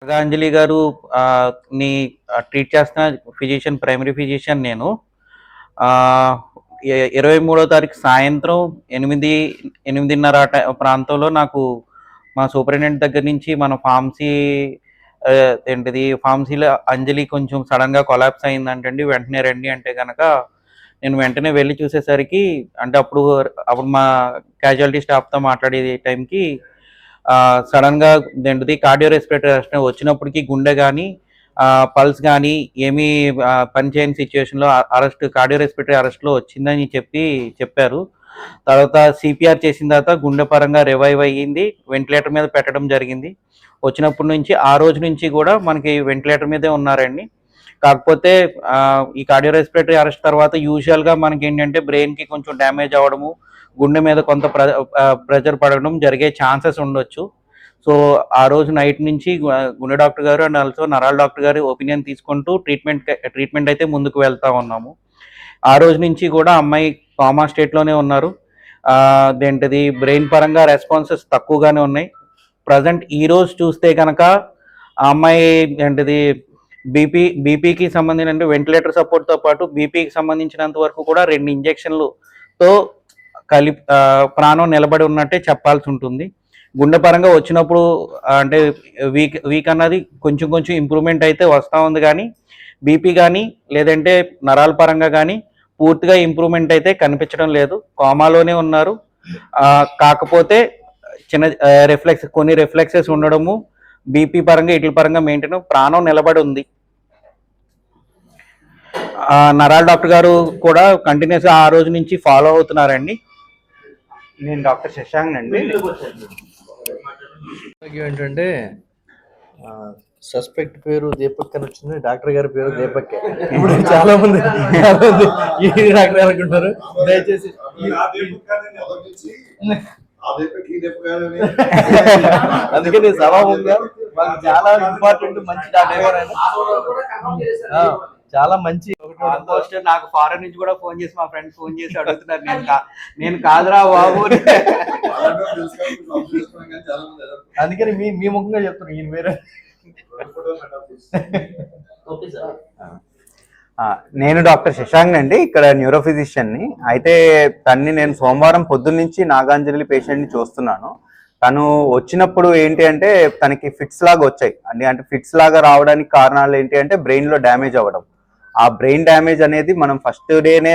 నాగాంజలి గారు ని ట్రీట్ చేస్తున్న ప్రైమరీ ఫిజిషియన్ నేను. 23వ తారీఖు సాయంత్రం 8:30 ప్రాంతంలో నాకు మా సూపరింటెండెంట్ దగ్గర నుంచి మన ఫార్మసీలో అంజలి కొంచెం సడన్గా కొలాప్స్ అయిందంటండి, వెంటనే రండి అంటే కనుక నేను వెంటనే వెళ్ళి చూసేసరికి అంటే అప్పుడు అప్పుడు మా క్యాజువాలిటీ స్టాఫ్తో మాట్లాడే టైంకి సడన్గా కార్డియో రెస్పిరేటరీ అరెస్ట్ వచ్చినప్పటికీ గుండె కానీ పల్స్ కానీ ఏమీ పనిచేయని సిచ్యువేషన్లో కార్డియో రెస్పిరేటరీ అరెస్ట్లో వచ్చిందని చెప్పారు. తర్వాత సిపిఆర్ చేసిన తర్వాత గుండె పరంగా రివైవ్ అయ్యింది, వెంటిలేటర్ మీద పెట్టడం జరిగింది. వచ్చినప్పటి నుంచి ఆ రోజు నుంచి కూడా మనకి వెంటిలేటర్ మీదే ఉన్నారండి. కాకపోతే ఈ కార్డియో రెస్పిరేటరీ అరెస్ట్ తర్వాత యూజువల్గా మనకి ఏంటంటే బ్రెయిన్కి కొంచెం డ్యామేజ్ అవ్వడము, గుండె మీద కొంత ప్రెజర్ పడడం జరిగే ఛాన్సెస్ ఉండొచ్చు. సో ఆ రోజు నైట్ నుంచి గుండె డాక్టర్ గారు అండ్ ఆల్సో నరాల డాక్టర్ గారి ఒపీనియన్ తీసుకుంటూ ట్రీట్మెంట్ అయితే ముందుకు వెళ్తా ఉన్నాము. ఆ రోజు నుంచి కూడా అమ్మాయి కామా స్టేట్లోనే ఉన్నారు. బ్రెయిన్ పరంగా రెస్పాన్సెస్ తక్కువగానే ఉన్నాయి. ప్రజెంట్ ఈ రోజు చూస్తే కనుక ఆ అమ్మాయి బీపీకి సంబంధించిన వెంటిలేటర్ సపోర్ట్తో పాటు బీపీకి సంబంధించినంత వరకు కూడా 2 ఇంజెక్షన్లతో ప్రాణం నిలబడి ఉన్నట్టే చెప్పాల్సి ఉంటుంది. గుండె పరంగా వచ్చినప్పుడు అంటే వీక్ అన్నది కొంచెం ఇంప్రూవ్మెంట్ అయితే వస్తూ ఉంది, కానీ బీపీ కానీ లేదంటే నరాల పరంగా కానీ పూర్తిగా ఇంప్రూవ్మెంట్ అయితే కనిపించడం లేదు. కోమాలోనే ఉన్నారు. కాకపోతే కొన్ని రిఫ్లెక్సెస్ ఉండడము, బీపీ పరంగా ఇట్ల పరంగా మెయింటైన్, ప్రాణం నిలబడి ఉంది. నరాల డాక్టర్ గారు కూడా కంటిన్యూస్గా ఆ రోజు నుంచి ఫాలో అవుతున్నారండి. నేను డాక్టర్ శశాంక్ అండి. ఏంటంటే సస్పెక్ట్ పేరు దీపక్ అని వచ్చింది, డాక్టర్ గారి పేరు దీపక్. ఇప్పుడు చాలా మంది ఈ డాక్టర్ అనుకుంటారు. దయచేసి అందుకే నేను సభాముగా వాళ్ళకి చాలా ఇంపార్టెంట్ మంచి డాక్టర్ గారు, చాలా మంచి. ఆల్మోస్ట్ నాకు ఫారెన్ నుంచి కూడా ఫోన్ చేసి మా ఫ్రెండ్స్ ఫోన్ చేసి అడుగుతున్నారు, నేను కాదురా బాబు. అందుకని మీ ముఖంగా చెప్తున్నారు ఈయన వేరే. నేను డాక్టర్ శశాంక్ అండి, ఇక్కడ న్యూరో ఫిజిషియన్ని. అయితే తన్ని నేను సోమవారం పొద్దున్న నుంచి నాగాంజలి పేషెంట్ని చూస్తున్నాను. తను వచ్చినప్పుడు ఏంటి అంటే తనకి ఫిట్స్ లాగా వచ్చాయి అండి. అంటే ఫిట్స్ లాగా రావడానికి కారణాలు ఏంటి అంటే బ్రెయిన్లో డ్యామేజ్ అవ్వడం. ఆ బ్రెయిన్ డ్యామేజ్ అనేది మనం ఫస్ట్ డేనే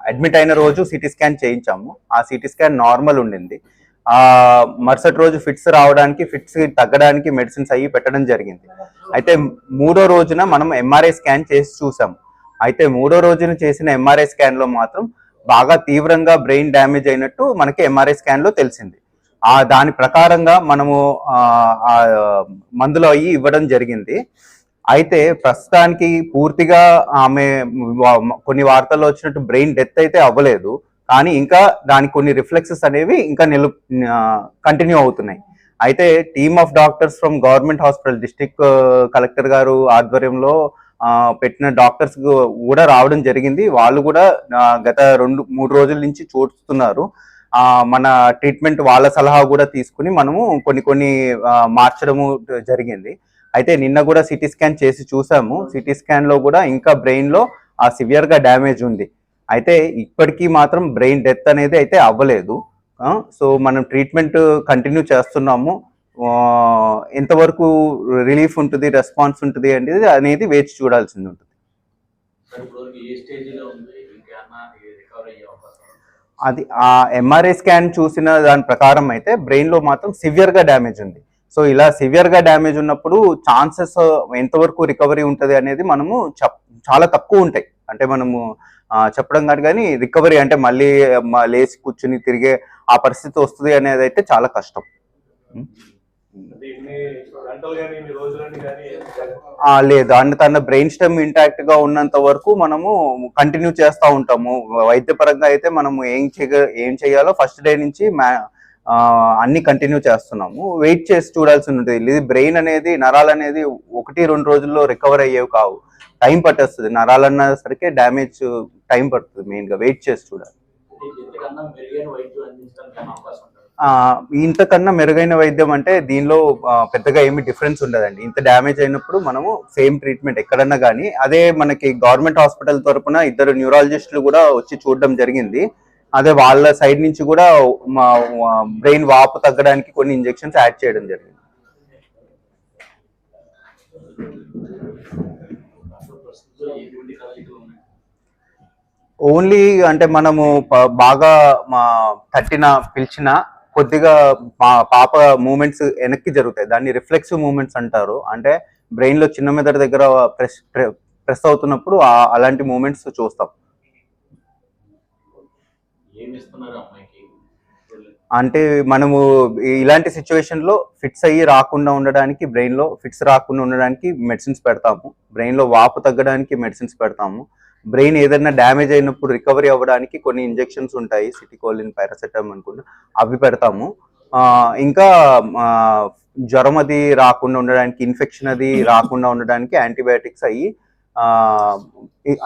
అడ్మిట్ అయిన రోజు సిటీ స్కాన్ చేయించాము. ఆ సిటీ స్కాన్ నార్మల్ ఉండింది. మరుసటి రోజు ఫిట్స్ రావడానికి, ఫిట్స్ తగ్గడానికి మెడిసిన్స్ అయ్యి పెట్టడం జరిగింది. అయితే 3వ రోజున మనం ఎంఆర్ఐ స్కాన్ చేసి చూసాం. అయితే 3వ రోజున చేసిన ఎంఆర్ఐ స్కాన్లో మాత్రం బాగా తీవ్రంగా బ్రెయిన్ డ్యామేజ్ అయినట్టు మనకి ఎంఆర్ఐ స్కాన్లో తెలిసింది. దాని ప్రకారంగా మనము మందులు అయ్యి ఇవ్వడం జరిగింది. అయితే ప్రస్తుతానికి పూర్తిగా ఆమె కొన్ని వార్తల్లో వచ్చినట్టు బ్రెయిన్ డెత్ అయితే అవ్వలేదు, కానీ ఇంకా దానికి కొన్ని రిఫ్లెక్సెస్ అనేవి ఇంకా కంటిన్యూ అవుతున్నాయి. అయితే team of doctors from government hospital, district collector గారు ఆధ్వర్యంలో పెట్టిన డాక్టర్స్ కూడా రావడం జరిగింది. వాళ్ళు కూడా గత 2-3 రోజుల నుంచి చూస్తున్నారు. మన ట్రీట్మెంట్ వాళ్ళ సలహా కూడా తీసుకుని మనము కొన్ని మార్చడము జరిగింది. అయితే నిన్న కూడా సిటీ స్కాన్ చేసి చూసాము. సిటీ స్కాన్ లో కూడా ఇంకా బ్రెయిన్ లో సివియర్ గా డ్యామేజ్ ఉంది. అయితే ఇప్పటికీ మాత్రం బ్రెయిన్ డెత్ అనేది అయితే అవ్వలేదు. సో మనం ట్రీట్మెంట్ కంటిన్యూ చేస్తున్నాము. ఎంతవరకు రిలీఫ్ ఉంటుంది, రెస్పాన్స్ ఉంటుంది అనేది వేచి చూడాల్సింది ఉంటుంది. అది ఆ ఎంఆర్ఐ స్కాన్ చూసిన దాని ప్రకారం అయితే బ్రెయిన్ లో మాత్రం సివియర్ గా డ్యామేజ్ ఉంది. సో ఇలా సివియర్ గా డ్యామేజ్ ఉన్నప్పుడు ఛాన్సెస్ ఎంతవరకు రికవరీ ఉంటుంది అనేది మనము చాలా తక్కువ ఉంటాయి. అంటే మనము చెప్పడం కాదు, కానీ రికవరీ అంటే మళ్ళీ లేచి కూర్చుని తిరిగే ఆ పరిస్థితి వస్తుంది అనేది అయితే చాలా కష్టం. లేదు, అంటే తన బ్రెయిన్ స్టెమ్ ఇంటాక్ట్ గా ఉన్నంత వరకు మనము కంటిన్యూ చేస్తూ ఉంటాము. వైద్యపరంగా అయితే మనము ఏం చేయాలో ఫస్ట్ డే నుంచి అన్ని కంటిన్యూ చేస్తున్నాము. వెయిట్ చేసి చూడాల్సి ఉంటుంది. ఇది బ్రెయిన్ అనేది, నరాలు అనేది 1-2 రోజుల్లో రికవర్ అయ్యేవి కావు, టైం పట్టేస్తుంది. నరాలన్న సరికి డ్యామేజ్ టైం పడుతుంది. మెయిన్ గా వెయిట్ చేసి చూడాలి. ఇంతకన్నా మెరుగైన వైద్యం అంటే దీనిలో పెద్దగా ఏమి డిఫరెన్స్ ఉండదండి. ఇంత డ్యామేజ్ అయినప్పుడు మనము సేమ్ ట్రీట్మెంట్ ఎక్కడన్నా కానీ, అదే మనకి గవర్నమెంట్ హాస్పిటల్ తరపున 2 న్యూరాలజిస్టులు కూడా వచ్చి చూడడం జరిగింది. అదే వాళ్ళ సైడ్ నుంచి కూడా మా బ్రెయిన్ వాపు తగ్గడానికి కొన్ని ఇంజెక్షన్స్ యాడ్ చేయడం జరిగింది. ఓన్లీ అంటే మనము బాగా తట్టిన పిలిచిన కొద్దిగా పాప మూమెంట్స్ వెనక్కి జరుగుతాయి. దాన్ని రిఫ్లెక్సివ్ మూమెంట్స్ అంటారు. అంటే బ్రెయిన్ లో చిన్న మెదడు దగ్గర ప్రెస్ అవుతున్నప్పుడు అలాంటి మూమెంట్స్ చూస్తాం. అంటే మనము ఇలాంటి సిచ్యువేషన్ లో ఫిట్స్ అయ్యి రాకుండా ఉండడానికి, బ్రెయిన్ లో ఫిట్స్ రాకుండా ఉండడానికి మెడిసిన్స్ పెడతాము. బ్రెయిన్ లో వాపు తగ్గడానికి మెడిసిన్స్ పెడతాము. బ్రెయిన్ ఏదైనా డ్యామేజ్ అయినప్పుడు రికవరీ అవ్వడానికి కొన్ని ఇంజెక్షన్స్ ఉంటాయి, సిటికోలిన్, పారాసెటమ్ అనుకుంటా, అవి పెడతాము. ఇంకా జ్వరం అది రాకుండా ఉండడానికి, ఇన్ఫెక్షన్ అది రాకుండా ఉండడానికి యాంటీబయాటిక్స్ అయ్యి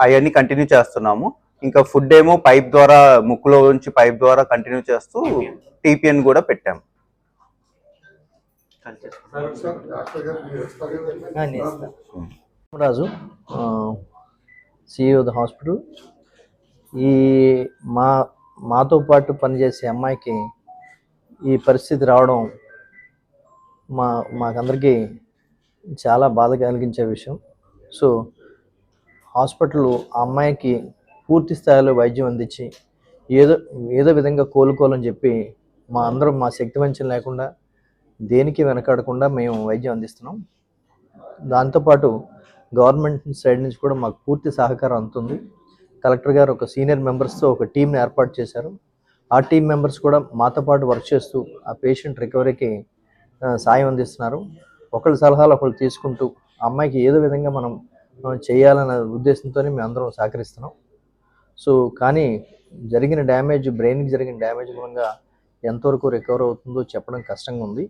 అవన్నీ కంటిన్యూ చేస్తున్నాము. ఇంకా ఫుడ్ ఏమో పైప్ ద్వారా, ముక్కులో నుంచి పైప్ ద్వారా కంటిన్యూ చేస్తూ టీపీఎన్ కూడా పెట్టాము. రాజు, సిఇఓ ద హాస్పిటల్. ఈ మాతో పాటు పనిచేసే అమ్మాయికి ఈ పరిస్థితి రావడం మాకందరికీ చాలా బాధ కలిగించే విషయం. సో హాస్పిటల్ ఆ అమ్మాయికి పూర్తి స్థాయిలో వైద్యం అందించి ఏదో విధంగా కోలుకోవాలని చెప్పి మా శక్తి వంచన లేకుండా, దేనికి వెనకాడకుండా మేము వైద్యం అందిస్తున్నాం. దాంతోపాటు గవర్నమెంట్ సైడ్ నుంచి కూడా మాకు పూర్తి సహకారం అందుతుంది. కలెక్టర్ గారు ఒక సీనియర్ మెంబర్స్తో ఒక టీంని ఏర్పాటు చేశారు. ఆ టీం మెంబర్స్ కూడా మాతో పాటు వర్క్ చేస్తూ ఆ పేషెంట్ రికవరీకి సాయం అందిస్తున్నారు. ఒకళ్ళ సలహాలు ఒకళ్ళు తీసుకుంటూ అమ్మాయికి ఏదో విధంగా మనం చేయాలనే ఉద్దేశంతో మేము అందరం సహకరిస్తున్నాం. సో కానీ బ్రెయిన్కి జరిగిన డ్యామేజ్ మూలంగా ఎంతవరకు రికవర్ అవుతుందో చెప్పడం కష్టంగా ఉంది.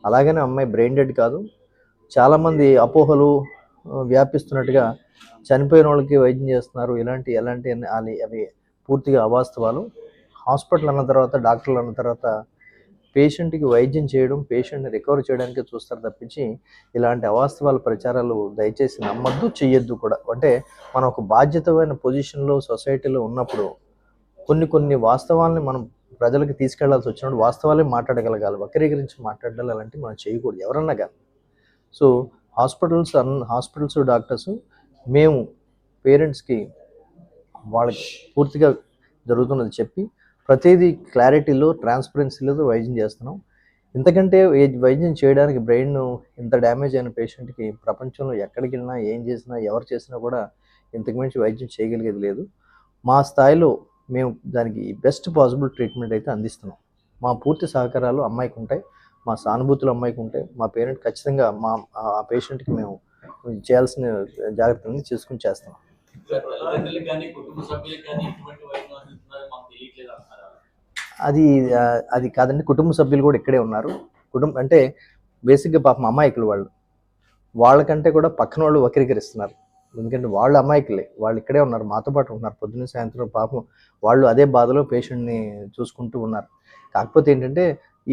అలాగనే అమ్మాయి బ్రెయిన్ డెడ్ కాదు. చాలామంది అపోహలు వ్యాపిస్తున్నట్టుగా చనిపోయిన వాళ్ళకి వైద్యం చేస్తున్నారు, ఎలాంటి అవి పూర్తిగా అవాస్తవాలు. హాస్పిటల్ అన్న తర్వాత, డాక్టర్లు అన్న తర్వాత పేషెంట్కి వైద్యం చేయడం, పేషెంట్ని రికవర్ చేయడానికే చూస్తారు తప్పించి ఇలాంటి అవాస్తవాల ప్రచారాలు దయచేసి నమ్మద్దు, చెయ్యొద్దు కూడా. అంటే మనం ఒక బాధ్యతమైన పొజిషన్లో సొసైటీలో ఉన్నప్పుడు కొన్ని వాస్తవాలని మనం ప్రజలకు తీసుకెళ్లాల్సి వచ్చినప్పుడు వాస్తవాలే మాట్లాడగలగాలి. వక్రీకరించి మాట్లాడాలి, అలాంటివి మనం చేయకూడదు ఎవరన్నా కానీ. సో హాస్పిటల్స్ డాక్టర్స్ మేము పేరెంట్స్కి వాళ్ళకి పూర్తిగా జరుగుతున్నది చెప్పి ప్రతిదీ క్లారిటీలో, ట్రాన్స్పరెన్సీలో వైద్యం చేస్తున్నాం. ఇంతకంటే వైద్యం చేయడానికి బ్రెయిన్ ఇంత డ్యామేజ్ అయిన పేషెంట్కి ప్రపంచంలో ఎక్కడికి వెళ్ళినా, ఏం చేసినా, ఎవరు చేసినా కూడా ఇంతకు మించి వైద్యం చేయగలిగేది లేదు. మా స్థాయిలో మేము దానికి బెస్ట్ పాసిబుల్ ట్రీట్మెంట్ అయితే అందిస్తున్నాం. మా పూర్తి సహకారాలు అమ్మాయికి ఉంటాయి, మా సానుభూతులు అమ్మాయికి ఉంటాయి. మా పేరెంట్ ఖచ్చితంగా ఆ పేషెంట్కి మేము చేయాల్సిన జాగ్రత్తలన్నీ చేసుకుని చేస్తాం. అది కాదండి, కుటుంబ సభ్యులు కూడా ఇక్కడే ఉన్నారు. అంటే బేసిక్గా పాపం అమాయకులు వాళ్ళకంటే కూడా పక్కన వాళ్ళు వక్రీకరిస్తున్నారు. ఎందుకంటే వాళ్ళు అమాయకులే, వాళ్ళు ఇక్కడే ఉన్నారు, మాతో పాటు ఉన్నారు. పొద్దున్న సాయంత్రం పాపం వాళ్ళు అదే బాధలో పేషెంట్ని చూసుకుంటూ ఉన్నారు. కాకపోతే ఏంటంటే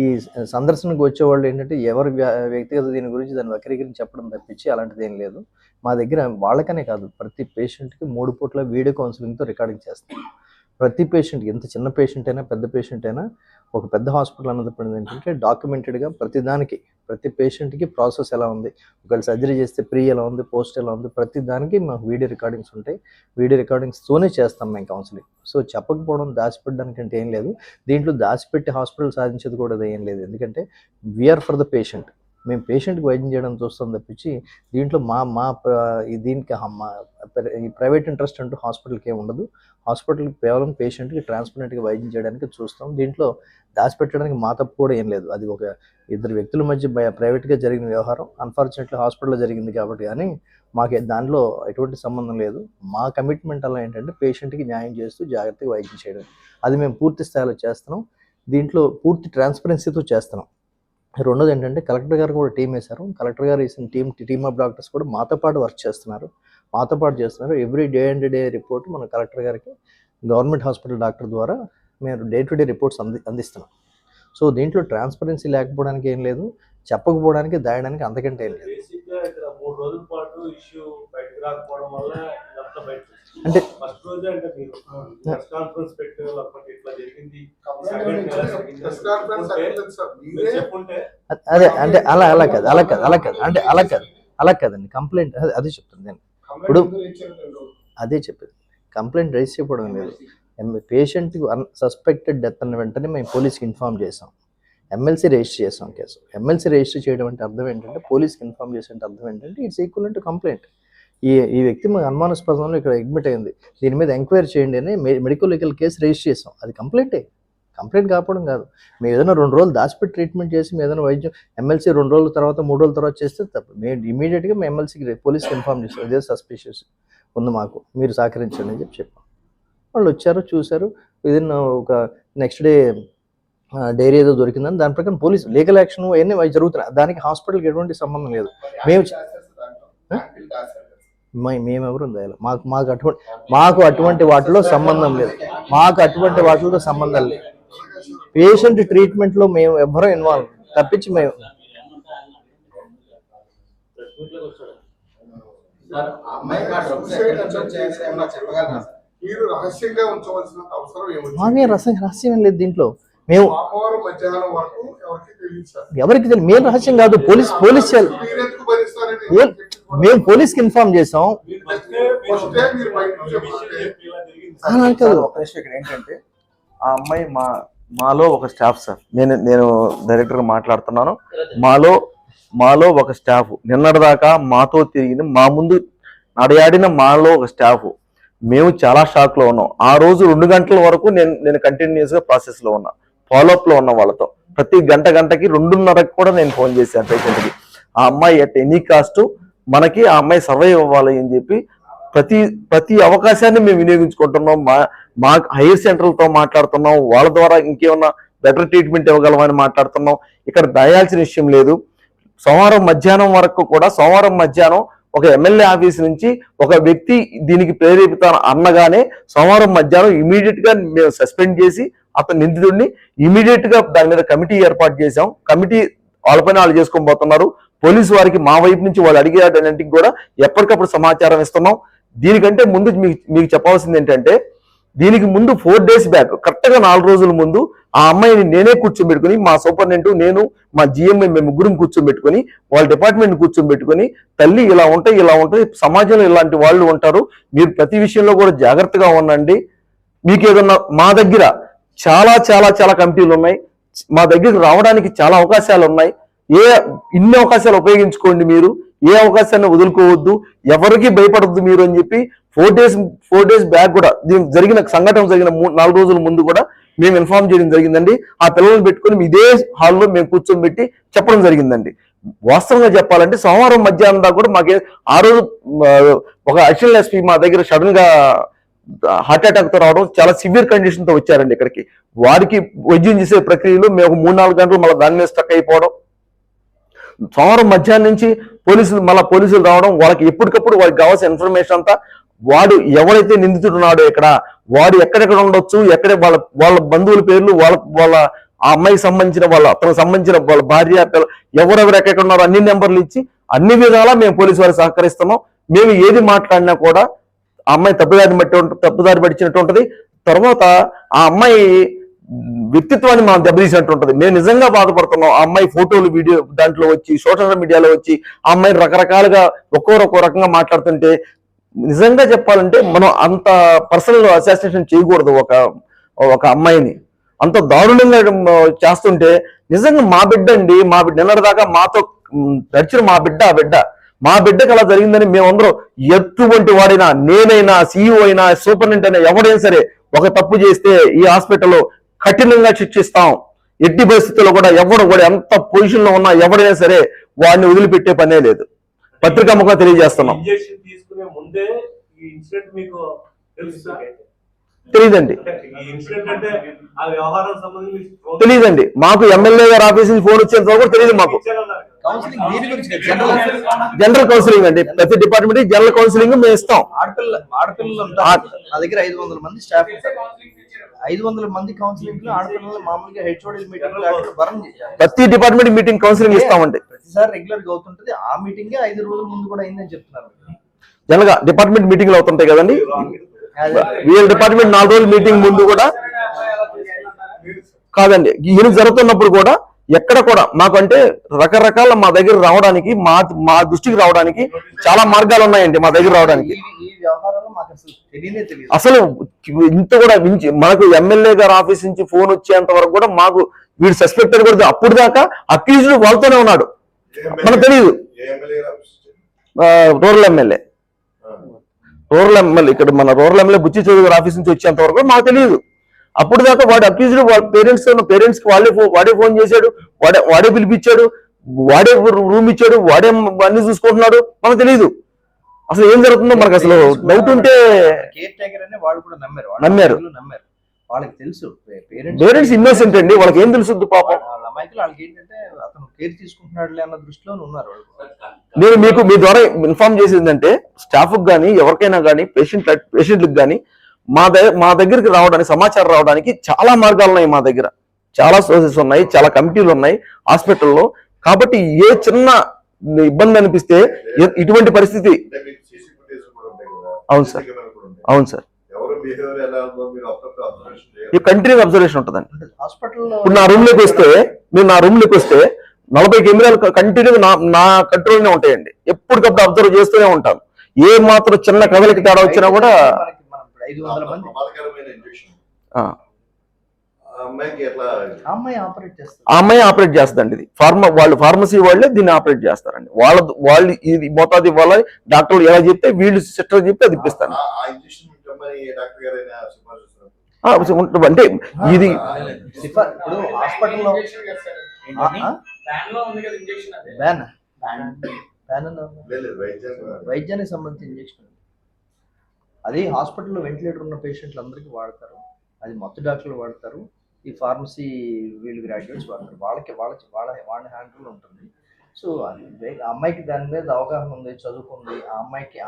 ఈ సందర్శనకు వచ్చేవాళ్ళు ఏంటంటే ఎవరి వ్యక్తిగత దీని గురించి దాన్ని వక్రీకరించి చెప్పడం తప్పించి అలాంటిది ఏం లేదు. మా దగ్గర వాళ్ళకనే కాదు, ప్రతి పేషెంట్కి 3 పూట్ల వీడియో కౌన్సిలింగ్తో రికార్డింగ్ చేస్తాం. ప్రతి పేషెంట్కి, ఎంత చిన్న పేషెంట్ అయినా పెద్ద పేషెంట్ అయినా, ఒక పెద్ద హాస్పిటల్ అన్నప్పుడు ఏంటంటే డాక్యుమెంటెడ్గా ప్రతి పేషెంట్కి ప్రాసెస్ ఎలా ఉంది, ఒకవేళ సర్జరీ చేస్తే ప్రీ ఎలా ఉంది, పోస్ట్ ఎలా ఉంది, ప్రతి దానికి మాకు వీడియో రికార్డింగ్స్ ఉంటాయి. వీడియో రికార్డింగ్స్తోనే చేస్తాం మేము కౌన్సిలింగ్. సో చెప్పకపోవడం, దాచిపెట్టడానికి అంటే ఏం లేదు. దీంట్లో దాచిపెట్టి హాస్పిటల్ సాధించేది కూడా ఏం లేదు. ఎందుకంటే వీఆర్ ఫర్ ద పేషెంట్. మేము పేషెంట్కి వైద్యం చేయడం చూస్తాం తప్పించి దీంట్లో దీనికి ఈ ప్రైవేట్ ఇంట్రెస్ట్ అంటూ హాస్పిటల్కి ఏమి ఉండదు. హాస్పిటల్కి కేవలం పేషెంట్కి ట్రాన్స్పరెంట్గా వైద్యం చేయడానికి చూస్తాం. దీంట్లో దాచిపెట్టడానికి మా తప్పు కూడా ఏం లేదు. అది ఒక 2 వ్యక్తుల మధ్య ప్రైవేట్గా జరిగిన వ్యవహారం. అన్ఫార్చునేట్లీ హాస్పిటల్లో జరిగింది కాబట్టి, కానీ మాకు దాంట్లో ఎటువంటి సంబంధం లేదు. మా కమిట్మెంట్ అలా ఏంటంటే పేషెంట్కి న్యాయం చేస్తూ జాగ్రత్తగా వైద్యం చేయడం. అది మేము పూర్తి స్థాయిలో చేస్తున్నాం. దీంట్లో పూర్తి ట్రాన్స్పరెన్సీతో చేస్తున్నాం. రెండోది ఏంటంటే కలెక్టర్ గారు కూడా టీం వేశారు. కలెక్టర్ గారు వేసిన టీమ్ ఆఫ్ డాక్టర్స్ కూడా మాతో పాటు వర్క్ చేస్తున్నారు. Every day and day report మన కలెక్టర్ గారికి గవర్నమెంట్ హాస్పిటల్ డాక్టర్ ద్వారా మేము డే టు డే రిపోర్ట్స్ అందిస్తున్నాం. సో దీంట్లో ట్రాన్స్పరెన్సీ లేకపోవడానికి ఏం లేదు, చెప్పకపోవడానికి దాయడానికి అంతకంటే ఏం లేదు. బేసిక్‌గా ఇక్కడ 3 రోజుల పాటు ఇష్యూ బయటకు రాకపోవడం వల్ల ఇదంతా బయటకు వచ్చింది. అంటే ఫస్ట్ రోజే అంటే మీరు ప్రెస్ కాన్ఫరెన్స్ పెట్టారు, లేకపోతే ఇట్లా జరిగింది ప్రెస్ కాన్ఫరెన్స్ అటెండెన్స్ సార్ మీరు చెప్పుంటే అదే అంటే అలా కాదు అంటే అలా కాదండి. కంప్లైంట్ అదే చెప్తుంది నేను ఇప్పుడు అదే చెప్పేది. కంప్లైంట్ రైజ్ చేయడం లేదు. పేషెంట్ సస్పెక్టెడ్ డెత్ అన్న వెంటనే మేము పోలీస్కి ఇన్ఫార్మ్ చేసాం, ఎమ్మెల్సీ రిజిస్టర్ చేసాం కేసు. ఎమ్మెల్సీ రిజిస్టర్ చేయడం అంటే అర్థం ఏంటంటే, పోలీస్కి ఇన్ఫార్మ్ చేసే అర్థం ఏంటంటే ఇట్స్ ఈక్వల్ టు కంప్లైంట్. ఈ వ్యక్తి మా అనుమానాస్పదంలో ఇక్కడ అడ్మిట్ అయింది, దీని మీద ఎంక్వైరీ చేయండి అని మెడికల్ లీగల్ కేసు రిజిస్టర్ చేసాం. అది కంప్లైంటే, కంప్లైంట్ కాకపోవడం కాదు. మేము ఏదైనా 2 రోజులు దాచిపెట్టి ట్రీట్మెంట్ చేసి మేము ఏదైనా వైద్యం ఎమ్మెల్సీ 2 రోజుల తర్వాత 3 రోజుల తర్వాత చేస్తే తప్పు. మేము ఇమీడియట్గా మేము ఎమ్మెల్సీకి పోలీస్కి ఇన్ఫార్మ్ చేస్తాం, ఇదే సస్పిషియస్ ఉంది మాకు, మీరు సహకరించండి అని చెప్పాం. వాళ్ళు వచ్చారు, చూశారు. విదిన్ ఒక నెక్స్ట్ డే డైరీ ఏదో దొరికిందని దాని ప్రకారం పోలీసు లీగల్ యాక్షన్ అవన్నీ జరుగుతున్నాయి. దానికి హాస్పిటల్కి ఎటువంటి సంబంధం లేదు. మేమెవరు మాకు అటువంటి వాటిలో సంబంధం లేదు. మాకు అటువంటి వాటితో సంబంధం లేదు. పేషెంట్ ట్రీట్మెంట్లో మేము ఎవ్వరూ ఇన్వాల్వ్ తప్పించి మేము మీరు రహస్యంగా ఉంచవలసిన అవసరం ఏముంది? మామే రహస్యం లేదు దీంట్లో. మేము సోమవారం మధ్యాహ్నం వరకు ఎవరికి తెలియదు సార్. ఎవరికి తెలియదు, మేము రహస్యం కాదు. పోలీస్ మీరెందుకు భరిస్తారండి? మేము పోలీస్కి ఇన్ఫార్మ్ చేసాం. ఫస్టే మీరు బయటకు చెప్పండి. ఇక్కడ ఏంటంటే ఆ అమ్మాయి మాలో ఒక స్టాఫ్ సార్. నేను డైరెక్టర్గా మాట్లాడుతున్నాను. మాలో ఒక స్టాఫ్ నిన్నటిదాకా మాతో తిరిగిన, మా ముందు నడయాడిన మాలో ఒక స్టాఫ్. మేము చాలా షాక్లో ఉన్నాం. ఆ రోజు 2 గంటల వరకు నేను కంటిన్యూస్గా ప్రాసెస్లో ఉన్నా, ఫాలోఅప్లో ఉన్న వాళ్ళతో. ప్రతి గంటకి 2:30కి కూడా నేను ఫోన్ చేశాను పేషెంట్కి. ఆ అమ్మాయి అట్ ఎనీ కాస్ట్ మనకి ఆ అమ్మాయి సర్వైవ్ అవ్వాలి అని చెప్పి ప్రతి అవకాశాన్ని మేము వినియోగించుకుంటున్నాం. మా హైయర్ సెంటర్లతో మాట్లాడుతున్నాం, వాళ్ళ ద్వారా ఇంకేమన్నా బెటర్ ట్రీట్మెంట్ ఇవ్వగలమని మాట్లాడుతున్నాం. ఇక్కడ దయాల్సిన విషయం లేదు. సోమవారం మధ్యాహ్నం ఒక ఎమ్మెల్యే ఆఫీస్ నుంచి ఒక వ్యక్తి దీనికి ప్రేరేపితాను అన్నగానే సోమవారం మధ్యాహ్నం ఇమీడియట్ గా మేము సస్పెండ్ చేసి అతను నిందితుడిని ఇమీడియట్ గా దాని మీద కమిటీ ఏర్పాటు చేశాం. కమిటీ వాళ్ళ పైన వాళ్ళు చేసుకొని పోతున్నారు. పోలీసు వారికి మా వైపు నుంచి వాళ్ళు అడిగేటన్నింటికి కూడా ఎప్పటికప్పుడు సమాచారం ఇస్తున్నాం. దీనికంటే ముందు మీకు చెప్పాల్సింది ఏంటంటే, దీనికి ముందు 4 days బ్యాక్ కరెక్ట్ గా 4 రోజుల ముందు ఆ అమ్మాయిని నేనే కూర్చోబెట్టుకుని, మా సూపరింటెండెంట్, నేను, మా జిఎంఐ మేము ముగ్గురం కూర్చోబెట్టుకుని, వాళ్ళ డిపార్ట్మెంట్ కూర్చోబెట్టుకుని, తల్లి ఇలా ఉంటాయి, సమాజంలో ఇలాంటి వాళ్ళు ఉంటారు, మీరు ప్రతి విషయంలో కూడా జాగ్రత్తగా ఉండండి. మీకు ఏదన్నా మా దగ్గర చాలా చాలా చాలా కమిటీలు ఉన్నాయి, మా దగ్గరికి రావడానికి చాలా అవకాశాలు ఉన్నాయి. ఇన్ని అవకాశాలు ఉపయోగించుకోండి, మీరు ఏ అవకాశాన్ని వదులుకోవద్దు, ఎవరికి భయపడద్దు మీరు అని చెప్పి 4 days బ్యాక్ కూడా జరిగిన 4 రోజుల ముందు కూడా మేము ఇన్ఫార్మ్ చేయడం జరిగిందండి. ఆ పిల్లల్ని పెట్టుకుని ఇదే హాల్లో మేము కూర్చోబెట్టి చెప్పడం జరిగిందండి. వాస్తవంగా చెప్పాలంటే సోమవారం మధ్యాహ్నం దాకా కూడా మాకే ఆ రోజు ఒక అడిషనల్ ఎస్పీ మా దగ్గర సడన్ గా హార్ట్ అటాక్ తో రావడం, చాలా సివియర్ కండిషన్ తో వచ్చారండి ఇక్కడికి. వారికి వైద్యం చేసే ప్రక్రియలో మేము 3-4 గంటలు మళ్ళీ దాని మీద స్టక్ అయిపోవడం. సోమవారం మధ్యాహ్నం నుంచి పోలీసులు రావడం, వాళ్ళకి ఎప్పటికప్పుడు వారికి కావాల్సిన ఇన్ఫర్మేషన్ అంతా, వాడు ఎవరైతే నిందితుడు ఉన్నాడో ఇక్కడ, వాడు ఎక్కడెక్కడ ఉండొచ్చు, వాళ్ళ బంధువుల పేర్లు, వాళ్ళ ఆ అమ్మాయికి సంబంధించిన అతనికి సంబంధించిన వాళ్ళ భార్య, ఎవరెవరు ఎక్కడ ఉన్నారో అన్ని నెంబర్లు ఇచ్చి అన్ని విధాలా మేము పోలీసు వారికి సహకరిస్తున్నాం. మేము ఏది మాట్లాడినా కూడా ఆ అమ్మాయి తప్పుదారి పడిచినట్టు ఉంటది. తర్వాత ఆ అమ్మాయి వ్యక్తిత్వాన్ని మనం దెబ్బతీసినట్టు ఉంటది. మేము నిజంగా బాధపడుతున్నాం. ఆ అమ్మాయి ఫోటోలు, వీడియో దాంట్లో వచ్చి, సోషల్ మీడియాలో వచ్చి ఆ అమ్మాయిని రకరకాలుగా ఒక్కో రకంగా మాట్లాడుతుంటే, నిజంగా చెప్పాలంటే మనం అంత పర్సనల్ అసాసినేషన్ చేయకూడదు. ఒక అమ్మాయిని అంత దారుణంగా చేస్తుంటే, నిజంగా మా బిడ్డ అండి, మా బిడ్డ నిన్నటిదాకా మాతో నడిచిన మా బిడ్డకి అలా జరిగిందని మేమందరం, ఎటువంటి వాడైనా, నేనైనా, CEO అయినా, సూపరింటెండెంట్ అయినా, ఎవడైనా సరే ఒక తప్పు చేస్తే ఈ హాస్పిటల్లో కఠినంగా శిక్షిస్తాం. ఎట్టి పరిస్థితుల్లో కూడా ఎవడు కూడా ఎంత పొజిషన్ లో ఉన్నా ఎవడైనా సరే వాడిని వదిలిపెట్టే పనే లేదు. పత్రికాముఖంగా తెలియజేస్తున్నాం. తెలియదండి మాకు. ఎమ్మెల్యే గారి ఆఫీస్ నుంచి ఫోన్ వచ్చేంత కూడా తెలియదు మాకు. జనరల్ కౌన్సిలింగ్ అండి, ప్రతి డిపార్ట్మెంట్ జనరల్ కౌన్సిలింగ్ మేము ఇస్తాం. ఆడపిల్లలు నా దగ్గర 500 మంది స్టాఫ్. 500 మంది కౌన్సిలింగ్ లో ఆడపిల్లలు మామూలుగా హెచ్ఓడి మీటింగ్ భరం చేయాలి. ప్రతి డిపార్ట్మెంట్ మీటింగ్ కౌన్సిలింగ్ ఇస్తామండి. ప్రతిసారి రెగ్యులర్ గా అవుతుంటది. ఆ మీటింగ్ 5 రోజుల ముందు కూడా అయిందని చెప్తున్నారు. జనగా డిపార్ట్మెంట్ మీటింగ్లు అవుతుంటాయి కదండి, వీళ్ళ డిపార్ట్మెంట్ 4 రోజుల మీటింగ్ ముందు కూడా కాదండి, ఈయన జరుగుతున్నప్పుడు కూడా ఎక్కడ కూడా మాకు అంటే రకరకాల మా దగ్గర రావడానికి మా దృష్టికి రావడానికి చాలా మార్గాలు ఉన్నాయండి మా దగ్గర రావడానికి. ఈ వ్యవహారంలో మాకు అసలు తెలియనే తెలియదు. అసలు ఇంత కూడా మనకు ఎమ్మెల్యే గారి ఆఫీస్ నుంచి ఫోన్ వచ్చేంత వరకు కూడా మాకు వీడు సస్పెక్టెడ్ కూడా అప్పుడు దాకా అక్యూజ్డ్ వాళ్ళతోనే ఉన్నాడు, మనకు తెలియదు. రూరల్ ఎమ్మెల్యే ఇక్కడ మన రూరల్ ఎమ్మెల్యే బుచ్చి చౌదరి గారి ఆఫీస్ నుంచి వచ్చేంత వరకు మాకు తెలియదు. అప్పుడు దాకా వాడు అక్యూజ్డ్ వాళ్ళ పేరెంట్స్ కి వాడే ఫోన్ చేశాడు, వాడే పిలిపించాడు, వాడే రూమ్ ఇచ్చాడు, వాడే అన్ని చూసుకుంటున్నాడు, మనకు తెలియదు. అసలు ఏం జరుగుతుందో మనకు అసలు డౌట్ ఉంటే కేర్ టేకర్ అనే వాళ్ళు కూడా నమ్మారు. వాళ్ళకి తెలుసు పేరెంట్స్ ఇన్నోసెంట్ అండి, వాళ్ళకి ఏం తెలుసు పాపం. వాళ్ళ అమ్మాయికి వాళ్ళకి ఏంటంటే అతను కేర్ తీసుకుంటున్నాడులే అన్న దృష్టిలో ఉన్నారు వాళ్ళు. నేను మీకు మీ ద్వారా ఇన్ఫార్మ్ చేసేది ఏంటంటే స్టాఫ్ కానీ ఎవరికైనా కానీ పేషెంట్లకు కానీ మా దగ్గరికి రావడానికి సమాచారం రావడానికి చాలా మార్గాలు ఉన్నాయి. మా దగ్గర చాలా సోర్సెస్ ఉన్నాయి, చాలా కమిటీలు ఉన్నాయి హాస్పిటల్లో. కాబట్టి ఏ చిన్న ఇబ్బంది అనిపిస్తే ఇటువంటి పరిస్థితి అవును సార్, అవును సార్, ఈ కంటిన్యూ అబ్జర్వేషన్ ఉంటుందండి. హాస్పిటల్లో ఇప్పుడు నా రూమ్ లోకి వస్తే 40 కెమెరాలు కంటిన్యూ నా కంట్రోల్నే ఉంటాయండి. ఎప్పటికప్పుడు అబ్జర్వ్ చేస్తూనే ఉంటాను. ఏ మాత్రం చిన్న కదలికి తేడా వచ్చినా కూడా 500 మంది అమ్మాయి ఆపరేట్ చేస్తుందండి. ఇది ఫార్మసీ వాళ్ళే దీన్ని ఆపరేట్ చేస్తారండి. వాళ్ళు ఇది మోతాదు ఇవ్వాలి, డాక్టర్లు ఎలా చెప్తే వీళ్ళు సిస్టర్ చెప్తే అది ఇప్పిస్తాను. అంటే ఇది ఇప్పుడు హాస్పిటల్లో వైద్యానికి సంబంధించిన ఇంజక్షన్ అది హాస్పిటల్లో వెంటిలేటర్ ఉన్న పేషెంట్లు అందరికీ వాడతారు. అది మొత్తం డాక్టర్లు వాడతారు. ఈ ఫార్మసీ వీళ్ళు గ్రాడ్యుయేట్స్ వాడతారు. వాళ్ళ హ్యాండిల్ ఉంటుంది. సో అమ్మాయికి దాని మీద అవగాహన ఉంది, చదువుకుంది.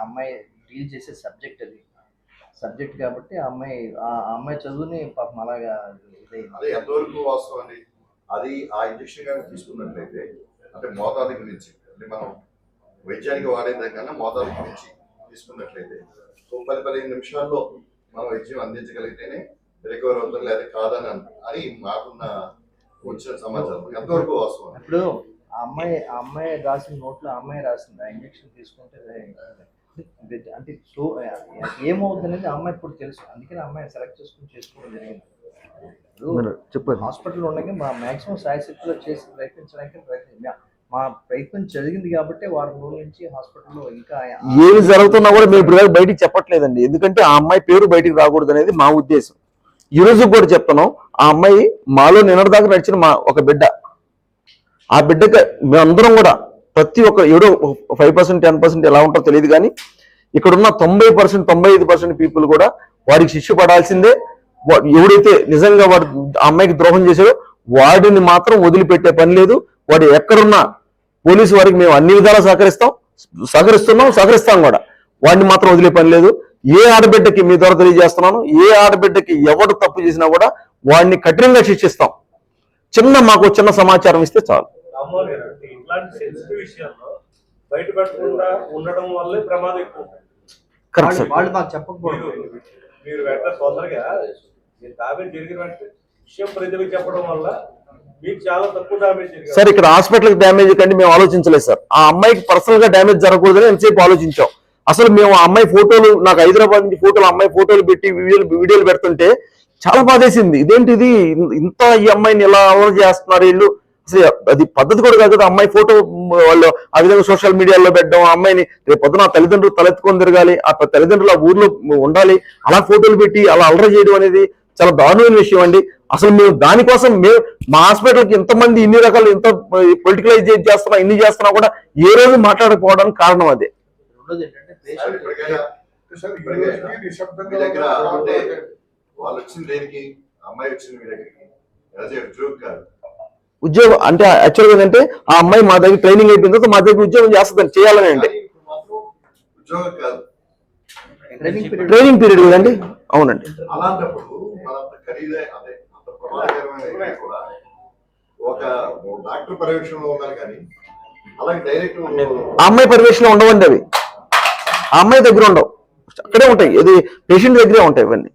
అమ్మాయి డీల్ చేసే సబ్జెక్ట్ కాబట్టి ఆ అమ్మాయి చదువుని పాపం అలాగా ఎంతవరకు వాస్తవం అండి అది. ఆ ఇంజక్షన్ కానీ తీసుకున్నట్లయితే అంటే మోతాదు గురించి అంటే మనం వైద్యానికి వాడే దానికన్నా మోతాదు గురించి తీసుకున్నట్లయితే 10-15 నిమిషాల్లో మనం వైద్యం అందించగలిగితేనే రికవర్ అవుతుంది, లేదా కాదని అని మాకున్న వచ్చిన సమాచారం. ఎంతవరకు వాస్తవం? ఇప్పుడు ఆ అమ్మాయి రాసిన నోట్లో అమ్మాయి రాసింది ఆ ఇంజక్షన్ తీసుకుంటే అంటే సో ఏమవుతుంది అనేది అమ్మాయి ఇప్పుడు తెలుసు. అందుకని అమ్మాయి సెలెక్ట్ చేసుకోవడం జరిగింది. చెప్పండి. హాస్పిటల్ ఉండగా మా మాక్సిమం సాయశక్తిలో చేసి ప్రయత్నించడానికి మా ప్రయత్నం జరిగింది కాబట్టి వారం రోజుల నుంచి హాస్పిటల్లో ఇంకా ఏమి జరుగుతున్నా కూడా మేము ఇప్పుడు బయటికి చెప్పట్లేదండి. ఎందుకంటే ఆ అమ్మాయి పేరు బయటికి రాకూడదు అనేది మా ఉద్దేశం. ఈ రోజు కూడా చెప్తున్నాం, ఆ అమ్మాయి మాలో నిన్నటిదాకా నడిచిన ఒక బిడ్డ. ఆ బిడ్డకి మేమందరం కూడా ప్రతి ఒక్క ఏడో 5% 10% ఎలా ఉంటారో తెలియదు, కానీ ఇక్కడున్న 90% 95% పీపుల్ కూడా వాడికి శిక్ష పడాల్సిందే. ఎవడైతే నిజంగా వాడు ఆ అమ్మాయికి ద్రోహం చేశాడో వాడిని మాత్రం వదిలిపెట్టే పని లేదు. వాడు ఎక్కడున్నా పోలీసు వారికి మేము అన్ని విధాలా సహకరిస్తాం కూడా. వాడిని మాత్రం వదిలే పని లేదు. ఏ ఆడబిడ్డకి మీ ద్వారా తెలియజేస్తున్నాను, ఏ ఆడబిడ్డకి ఎవడు తప్పు చేసినా కూడా వాడిని కఠినంగా శిక్షిస్తాం. మాకు చిన్న సమాచారం ఇస్తే చాలు. ఇట్లాంటి సెన్సిటివ్ విషయాల్లో బయట పెట్టకుండా ఉండడం వల్లే ప్రమాదం ఎక్కువ. వాళ్ళు మాకు చెప్పకపోవడం, మీరు వెంటనే తొందరగా డామేజ్ జరిగిన వెంటనే విషయం ప్రజలకు చెప్పడం వల్ల మీకు చాలా తక్కువ డామేజ్ జరిగింది. సార్ ఇక్కడ హాస్పిటల్ డ్యామేజ్ కంటే మేము ఆలోచించలేదు సార్. ఆ అమ్మాయికి పర్సనల్ గా డ్యామేజ్ జరగకూడదని ఎంతసేపు ఆలోచించాం. అసలు మేము ఆ అమ్మాయి ఫోటోలు, నాకు హైదరాబాద్ నుంచి ఫోటోలు, అమ్మాయి ఫోటోలు పెట్టి వీడియోలు పెడుతుంటే చాలా బాధేసింది. ఇదేంటిది ఇంత ఈ అమ్మాయిని ఎలా అలవాటు చేస్తున్నారు వీళ్ళు, అసలు అది పద్ధతి కూడా కాదు కదా. అమ్మాయి ఫోటో వాళ్ళు ఆ విధంగా సోషల్ మీడియాలో పెట్టడం, ఆ అమ్మాయిని రేపు పొద్దున తల్లిదండ్రులు తలెత్తుకొని తిరగాలి, ఆ తల్లిదండ్రులు ఆ ఊర్లో ఉండాలి, అలా ఫోటోలు పెట్టి అలా అలర చేయడం అనేది చాలా దారుణమైన విషయం అండి. అసలు మేము దానికోసం మా హాస్పిటల్కి ఇంతమంది ఇన్ని రకాలు ఇంత పొలిటికలైజ్ చేస్తున్నా, ఇన్ని చేస్తున్నా కూడా ఏ రోజు మాట్లాడకపోవడానికి కారణం అదే. వాళ్ళు వచ్చింది దేనికి? అమ్మాయి వచ్చింది మీ దగ్గరికి ఉద్యోగం అంటే యాక్చువల్గా ఏంటంటే ఆ అమ్మాయి మా దగ్గర ట్రైనింగ్ అయిపోయిన తర్వాత మా దగ్గర ఉద్యోగం చేస్తుందని చేయాలని అంటే ఉద్యోగం కాదు, ట్రైనింగ్ పీరియడ్ కదండి. అవునండి. అలాంటప్పుడు మనంత ఖరీదైన అదే అంత ప్రమాదకరమైన ఏరియా కూడా ఒక డాక్టర్ పర్యవేక్షణలో ఉండాలి కానీ అలాగే డైరెక్ట్ ఆ అమ్మాయి పర్యవేక్షణలో ఉండవండి అవి, ఆ అమ్మాయి దగ్గర ఉండవు, అక్కడే ఉంటాయి. ఇది పేషెంట్ దగ్గరే ఉంటాయి ఇవన్నీ,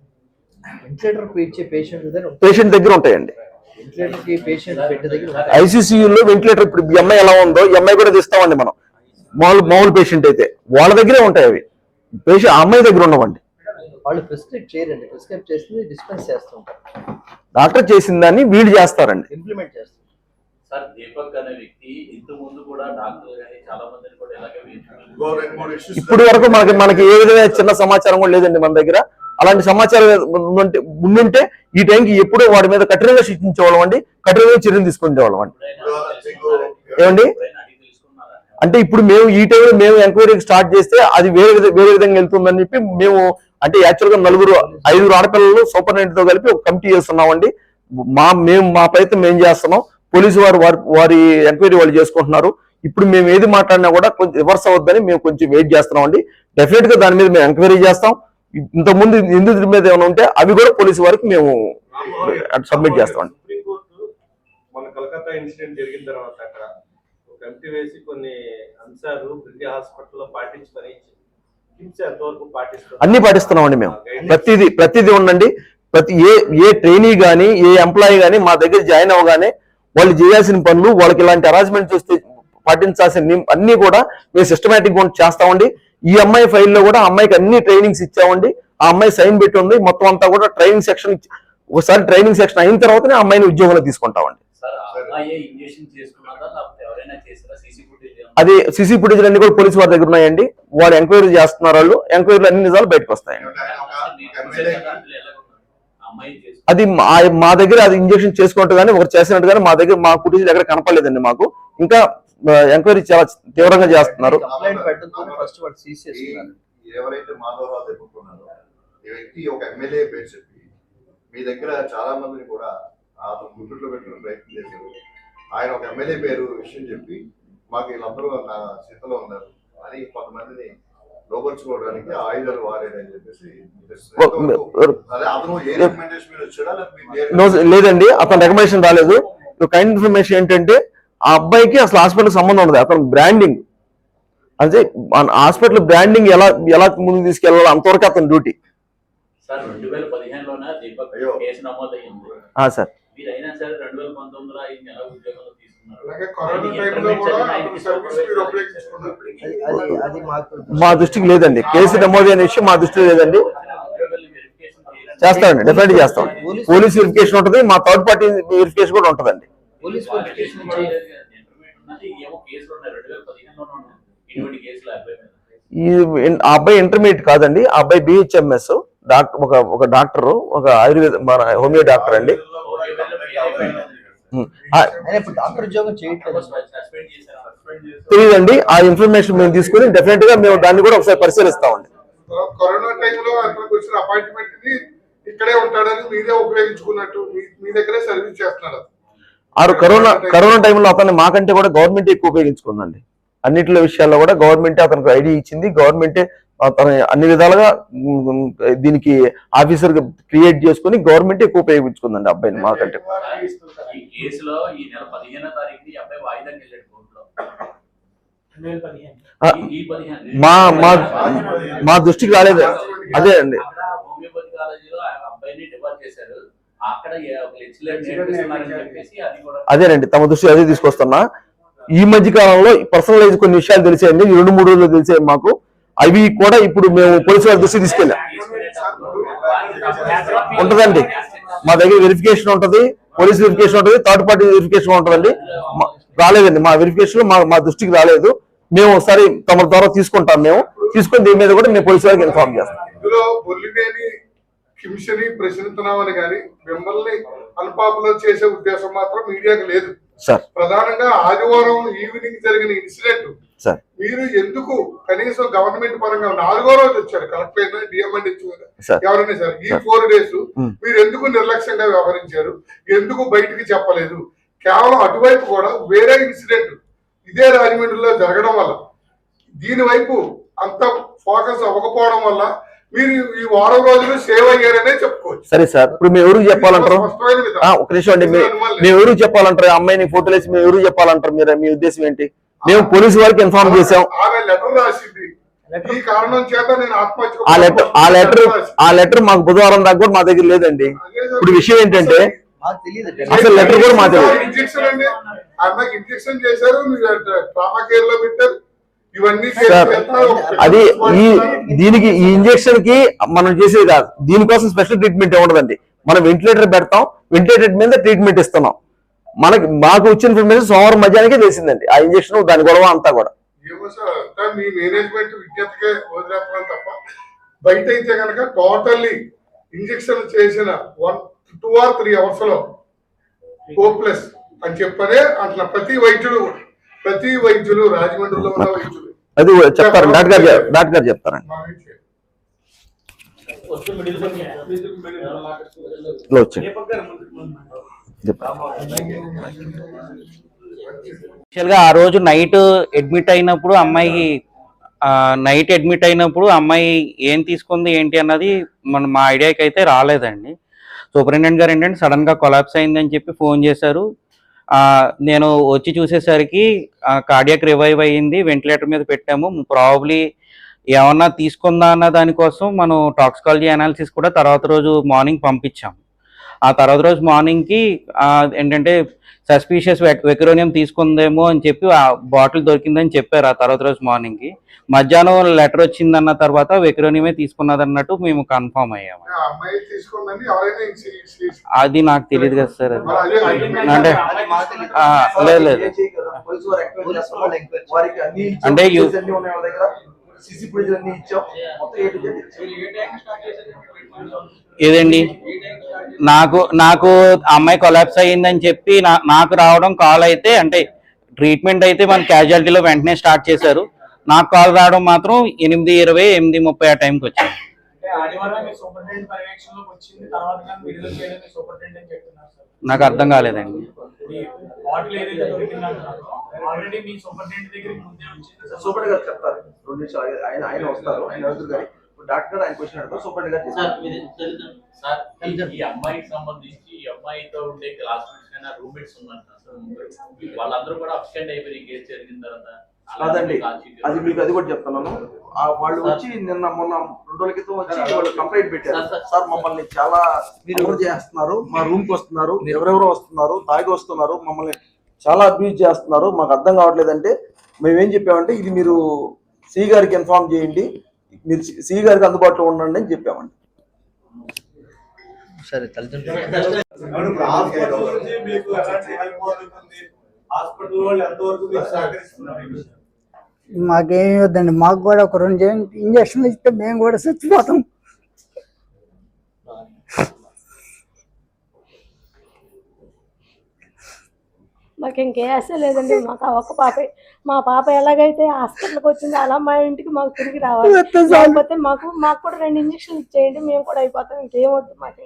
వెంటిలేటర్ ఇచ్చే పేషెంట్ పేషెంట్ దగ్గర ఉంటాయండి. వెంటిలేటర్ కి పేషెంట్ బెడ్ దగ్గర ఐసీసీయూలో వెంటిలేటర్ ఇప్పుడు ఈ అమ్మాయి ఎలా ఉందో ఈ అమ్మాయి కూడా తీస్తామండి మనం. మామూలు పేషెంట్ అయితే వాళ్ళ దగ్గరే ఉంటాయి అవి, పేషెంట్ ఆ అమ్మాయి దగ్గర ఉండవండి. వాళ్ళు ప్రిస్క్రైబ్ చేయరండి, ప్రిస్క్రైబ్ చేసి డిస్పెన్స్ చేస్తుంటారు, డాక్టర్ చేసిన దాన్ని వీళ్ళు చేస్తారండి, ఇంప్లిమెంట్ చేస్తారు. సార్ దీపక్ అనే వ్యక్తి ఇంత ముందు కూడా డాక్టర్ గానీ చాలా మందిని కూడా ఇలాగే ఇప్పుడు వరకు మనకి ఏ విధమైన చిన్న సమాచారం కూడా లేదండి మన దగ్గర. అలాంటి సమాచారం ముందుంటే ఈ టైంకి ఎప్పుడో వాడి మీద కఠినంగా శిక్షించేవాళ్ళం అండి, కఠినంగా చర్యలు తీసుకునేవాళ్ళం అండి. ఏమండి అంటే ఇప్పుడు మేము ఈ టైంలో మేము ఎంక్వైరీ స్టార్ట్ చేస్తే అది వేరే విధంగా వెళ్తుందని చెప్పి మేము అంటే యాక్చువల్ గా 5 ఆడపిల్లలు సూపరింటెండెంట్ తో కలిపి ఒక కమిటీ చేస్తున్నామండి. మా ప్రయత్నం మేము చేస్తున్నాం, పోలీసు వారి ఎంక్వైరీ వాళ్ళు చేసుకుంటున్నారు. ఇప్పుడు మేము ఏది మాట్లాడినా కూడా కొంచెం రివర్స్ అవద్దని మేము కొంచెం వెయిట్ చేస్తున్నాం అండి. డెఫినెట్ గా దాని మీద మేము ఎంక్వైరీ చేస్తాం. ఇంతకుముందు నిందితుల మీద ఏమైనా ఉంటే అవి కూడా పోలీసు వారికి మేము సబ్మిట్ చేస్తామండి. సుప్రీంకోర్టు మన కలకత్తా ఇన్సిడెంట్ జరిగిన తర్వాత అక్కడ ఒక కమిటీ వేసి కొన్ని అంశాలు ప్రతి హాస్పిటల్లో పాటించమని హింస ఎంతవరకు పాటిస్తారు? అన్ని పాటిస్తున్నామండి మేము, ప్రతిదీ ఉండండి. ఏ ట్రైనీ కానీ ఏ ఎంప్లాయీ కానీ మా దగ్గర జాయిన్ అవ్వగానే వాళ్ళు చేయాల్సిన పనులు, వాళ్ళకి ఇలాంటి అరేంజ్మెంట్ చూస్తే పాటించాల్సిన అన్ని కూడా మేము సిస్టమేటిక్ గా చేస్తామండి. ఈ అమ్మాయి ఫైల్లో కూడా అమ్మాయికి అన్ని ట్రైనింగ్స్ ఇచ్చామండి. ఆ అమ్మాయి సైన్ పెట్టి ఉంది. మొత్తం అంతా కూడా ట్రైనింగ్ సెక్షన్, ఒకసారి ట్రైనింగ్ సెక్షన్ అయిన తర్వాతనే ఆ అమ్మాయిని ఉద్యోగంలో తీసుకుంటామండి. అది సీసీ ఫుటేజ్ అన్ని కూడా పోలీసు వారి దగ్గర ఉన్నాయండి. వాళ్ళు ఎంక్వైరీ చేస్తున్నారు, వాళ్ళు ఎంక్వైరీలో అన్ని నిజాలు బయటకు వస్తాయండి. అది మా దగ్గర అది ఇంజెక్షన్ చేసుకున్నట్టు కానీ ఒకరు చేసినట్టు కానీ మా దగ్గర మా ఫుటేజ్ దగ్గర కనపడలేదండి మాకు. ఇంకా ఎంక్వైరీ చాలా తీవ్రంగా చేస్తున్నారు. ఎవరైతే మాధవరావు చెప్పుకున్నారో ఈ వ్యక్తి ఒక ఎమ్మెల్యే పేరు చెప్పి మీ దగ్గర చాలా మందిని కూడా అతను గుర్తులో పెట్టిన ప్రయత్నం చేశారు. ఆయన ఒక ఎమ్మెల్యే పేరు విషయం చెప్పి మాకు వీళ్ళందరూ నా చేతిలో ఉన్నారు అని కొంతమందిని లోపరుచుకోవడానికి ఆయుధాలు వాడాడని చెప్పేసి అతను ఏ రికమెండేషన్ మీద వచ్చాడా? లేదండి, అతను రికమెండేషన్ రాలేదు. కైండ్ ఇన్ఫర్మేషన్ ఏంటంటే ఆ అబ్బాయికి అసలు హాస్పిటల్ సంబంధం ఉండదు. అతను బ్రాండింగ్, అంటే హాస్పిటల్ బ్రాండింగ్ ఎలా ముందుకు తీసుకెళ్లాలో అంతవరకు అతని డ్యూటీ. సార్ 2015లోనే దీపక్ కేసు నమోదయ్యింది. సార్ మీరైనా సరే 2019లో ఆయన ఎలా ఉద్యోగంలో తీసుకున్నారు? మా దృష్టికి లేదండి, కేసు నమోదైన విషయం మా దృష్టికి లేదండి. చేస్తామండి, డెఫినెట్ చేస్తాం. పోలీస్ వెరిఫికేషన్ ఉంటుంది, మా థర్డ్ పార్టీ వెరిఫికేషన్ కూడా ఉంటుందండి. ఆ అబ్బాయి ఇంటర్మీడియట్ కాదండి, ఆ అబ్బాయి బిహెచ్ఎంఎస్ డాక్టర్, ఒక డాక్టర్, ఒక ఆయుర్వేద మన హోమియో డాక్టర్ అండి. తెలియదండి, ఆ ఇన్ఫర్మేషన్ మేము తీసుకుని డెఫినెట్ గా మేము దాన్ని కూడా ఒకసారి పరిశీలిస్తామండి. కరోనా టైంలో అతనికి వచ్చిన అపాయింట్మెంట్ ని ఇక్కడే ఉంటాడని మీరే ఉపయోగించుకున్నట్టు మీ దగ్గరే సర్వీస్ చేస్తున్నాడు. కరోనా టైంలో అతన్ని మాకంటే కూడా గవర్నమెంట్ ఎక్కువ ఉపయోగించుకుందండి. అన్నింటిలో విషయాల్లో కూడా గవర్నమెంటే అతనికి ఐడి ఇచ్చింది, గవర్నమెంటే అతను అన్ని విధాలుగా దీనికి ఆఫీసర్ క్రియేట్ చేసుకుని గవర్నమెంట్ ఎక్కువ ఉపయోగించుకుందండి అబ్బాయిని మాకంటే. మా దృష్టికి రాలేదు. అదే అండి, అదేనండి తమ దృష్టి అదే తీసుకొస్తున్నా. ఈ మధ్య కాలంలో పర్సనలైజ్ కొన్ని విషయాలు తెలిసాయండి, 2-3 రోజులు తెలిసాయి మాకు. అవి కూడా ఇప్పుడు మేము పోలీసు వారి దృష్టి తీసుకెళ్ళాం. ఉంటదండి, మా దగ్గర వెరిఫికేషన్ ఉంటుంది, పోలీస్ వెరిఫికేషన్ ఉంటుంది, థర్డ్ పార్టీ వెరిఫికేషన్ ఉంటుందండి. రాలేదండి, మా వెరిఫికేషన్ మా దృష్టికి రాలేదు. మేము ఒకసారి తమ ద్వారా తీసుకుంటాం, మేము తీసుకుని దీని మీద కూడా మేము పోలీసు వారికి ఇన్ఫార్మ్ చేస్తాం. ఇందులో బొల్లినేని హింసని ప్రశ్నిస్తున్నామని కానీ మిమ్మల్ని అన్పాపులర్ చేసే ఉద్దేశం మాత్రం మీడియాకి లేదు సార్. ప్రధానంగా ఆదివారం ఈవినింగ్ జరిగిన ఇన్సిడెంట్ మీరు ఎందుకు కనీసం గవర్నమెంట్ పరంగా 4వ రోజు వచ్చారు, కలెక్టర్ డిఎంఎండ్ ఎవరైనా సరే, ఈ 4 days మీరు ఎందుకు నిర్లక్ష్యంగా వ్యవహరించారు, ఎందుకు బయటికి చెప్పలేదు? కేవలం అటువైపు కూడా వేరే ఇన్సిడెంట్ ఇదే రాజమండ్రిలో జరగడం వల్ల దీని వైపు అంత ఫోకస్ అవ్వకపోవడం వల్ల మీరు ఈ వారం రోజులు సేవ్ అయ్యారనే చెప్పుకోవచ్చు. సరే సార్, ఇప్పుడు మేము ఎవరికి చెప్పాలంటారు? స్పష్టమైన విధానం. ఒక నిమిషం అండి, మేము ఎవరికి చెప్పాలంటారు? అమ్మాయిని ఫోటోలు వేసి మేము ఎవరికి చెప్పాలంటారు? మీ ఉద్దేశం ఏంటి? మేము పోలీసు వారికి ఇన్ఫార్మ్ చేసాం. ఆమె లెటర్ రాసింది, ఈ కారణం చేత నేను ఆత్మహత్య. ఆ లెటర్ మాకు బుధవారం దాకా కూడా మా దగ్గర లేదండి. ఇప్పుడు విషయం ఏంటంటే అసలు లెటర్ కూడా మాకు తెలియదు. ఇంజెక్షన్ అండి, అమ్మాయికి ఇంజెక్షన్ చేశారు, మీరు ట్రామా కేర్ లో పెట్టారు, ఇవన్నీ సార్ అది దీనికి ఈ ఇంజెక్షన్ కి మనం చేసేది కాదు. దీనికోసం స్పెషల్ ట్రీట్మెంట్ ఉండదండి. మనం వెంటిలేటర్ పెడతాం, వెంటిలేటర్ మీద ట్రీట్మెంట్ ఇస్తున్నాం. మాకు వచ్చిన ఇన్ఫర్మేషన్ సోమవారం మధ్యాహ్నానికే తెలిసిందండి ఆ ఇంజెక్షన్ దాని గొడవ అంతా కూడా. ఏమో సార్, అంతా మీ మేనేజ్మెంట్ విజ్ఞతకే వదిలేస్తున్నాం తప్ప బయట అయితే కనుక టోటల్లీ ఇంజెక్షన్ చేసిన 2 or 3 hours లో హోప్లెస్ అని చెప్పనే అట్లా ప్రతి వైద్యులు రాజమండ్రిలో ఉన్న వైద్యులు అది చెప్తారు, డాక్టర్ గారు చెప్తారండి. యాక్చువల్గా ఆ రోజు నైట్ అడ్మిట్ అయినప్పుడు అమ్మాయి ఏం తీసుకుంది ఏంటి అన్నది మా ఐడియాకి అయితే రాలేదండి. సూపరింటెండెంట్ గారు ఏంటంటే సడన్ గా కొలాప్స్ అయిందని చెప్పి ఫోన్ చేశారు. నేను వచ్చి చూసేసరికి కార్డియాక్ రివైవ్ అయ్యింది, వెంటిలేటర్ మీద పెట్టాము. ప్రాబబ్లీ ఏమన్నా తీసుకుందా అన్న దానికోసం మనం టాక్సికాలజీ అనాలిసిస్ కూడా తర్వాత రోజు మార్నింగ్ పంపించాము. ఆ తర్వాత రోజు మార్నింగ్కి ఏంటంటే సస్పీషియస్ వెక్రోనియం తీసుకుందేమో అని చెప్పి ఆ బాటిల్ దొరికిందని చెప్పారు. ఆ తర్వాత రోజు మార్నింగ్కి మధ్యాహ్నం లెటర్ వచ్చిందన్న తర్వాత వెక్రోనియమే తీసుకున్నది అన్నట్టు మేము కన్ఫర్మ్ అయ్యాము. అది నాకు తెలియదు కదా సార్. అంటే లేదు అంటే ఏదండి నాకు అమ్మాయి కొలాప్స్ అయ్యిందని చెప్పి నాకు రావడం కాల్ అయితే అంటే ట్రీట్మెంట్ అయితే మన క్యాజువాలిటీలో వెంటనే స్టార్ట్ చేశారు. నాకు కాల్ రావడం మాత్రం 8:20, 8:30 ఆ టైంకి వచ్చింది. నాకు అర్థం కాలేదండి. ఈ అమ్మాయికి సంబంధించి ఈ అమ్మాయితో ఉండే క్లాస్మేట్స్ అయినా రూమ్మేట్స్ ఉన్నారు, వాళ్ళందరూ కూడా అబ్సెంట్ అయిపోయి కేసు జరిగిన తర్వాత. కాదండి, అది మీకు అది కూడా చెప్తున్నాను. వాళ్ళు వచ్చి మొన్న 2 రోజుల క్రితం వచ్చి వాళ్ళు కంప్లైంట్ పెట్టారు. సార్ మమ్మల్ని చాలా చేస్తున్నారు, మా రూమ్ కి వస్తున్నారు, ఎవరెవరో వస్తున్నారు, తాగి వస్తున్నారు, మమ్మల్ని చాలా అబ్యూజ్ చేస్తున్నారు, మాకు అర్థం కావట్లేదంటే మేమేం చెప్పామంటే ఇది మీరు సి గారికి ఇన్ఫార్మ్ చేయండి, మీరు సి గారికి అందుబాటులో ఉండండి అని చెప్పామండి. సరే మాకేమి వద్దండి, మాకు కూడా ఒక 2 ఇంజక్షన్లు ఇస్తే మేము కూడా చచ్చిపోతాం. మాకు ఇంకే ఆశ లేదండి. మాకు ఒక్క పాపే. మా పాప ఎలాగైతే హాస్పిటల్కి వచ్చింది అలా మా ఇంటికి మాకు తిరిగి రావాలి. లేకపోతే మాకు కూడా 2 ఇంజక్షన్లు ఇచ్చేయండి, మేము కూడా అయిపోతాం. ఇంకేమొద్దు మాకు.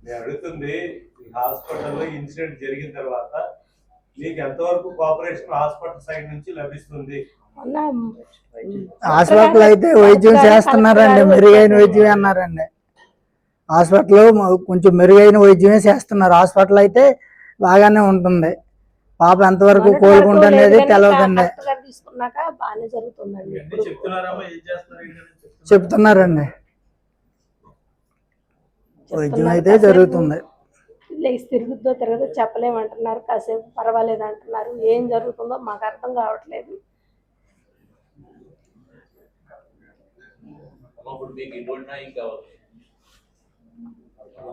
నేను అడుగుతుంది, హాస్పిటల్లో ఇన్సిడెంట్ జరిగిన తర్వాత మీకు ఎంతవరకు కోఆపరేషన్ హాస్పిటల్ సైడ్ నుంచి లభిస్తుంది? హాస్పిటల్ అయితే వైద్యం చేస్తున్నారండి, మెరుగైన వైద్యమే అన్నారండి. హాస్పిటల్లో కొంచెం మెరుగైన వైద్యమే చేస్తున్నారు. హాస్పిటల్ అయితే బాగానే ఉంటుంది. పాప ఎంతవరకు కోలుకుంటుంది తెలియదండి. చెప్తున్నారండి, వైద్యం అయితే జరుగుతుంది. లేచి తిరుగుద్దో తిరగదో చెప్పలేమంటున్నారు. కాసేపు పర్వాలేదు అంటున్నారు. ఏం జరుగుతుందో మాకు అర్థం కావట్లేదు.